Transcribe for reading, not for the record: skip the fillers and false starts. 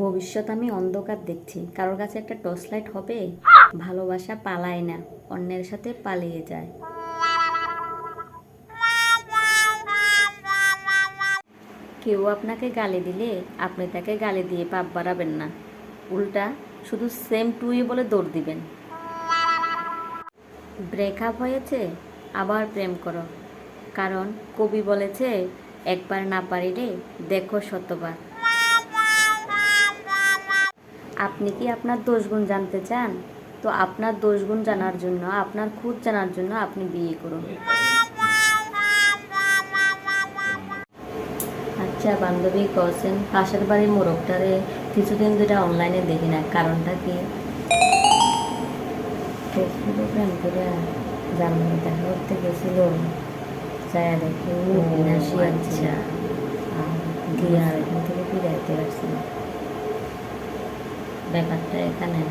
ভবিষ্যৎ আমি অন্ধকার দেখছি। কারোর কাছে একটা টর্চ লাইট হবে? ভালোবাসা পালায় না, অন্যের সাথে পালিয়ে যায়। কেউ আপনাকে গালি দিলে আপনি তাকে গালি দিয়ে পাপ বাড়াবেন না, উল্টা শুধু সেম টু ইউ বলে দৌড় দিবেন। ব্রেকআপ হয়েছে, আবার প্রেম করো, কারণ কবি বলেছে, একবার না পারিলে দেখো শতবার। আপনি কি আপনার দোষগুণ জানতে চান? তো আপনার দোষগুণ জানার জন্য, আপনার খুঁত জানার জন্য আপনি বিয়ে করুন। আচ্ছা বান্ধবী কছেন পাশের বাড়ির মোরগটারে কিছুদিন ধরে অনলাইনে দেখি না, কারণটা কি? ফেসবুকে প্রেম করে জার্মানি দেখা করতে গেছিল, যায় দেখি বিনাশী আছে, আর গিয়ে আর এখান থেকে ফিরাইতে পারছি না। ব্যাপারটা এখানে।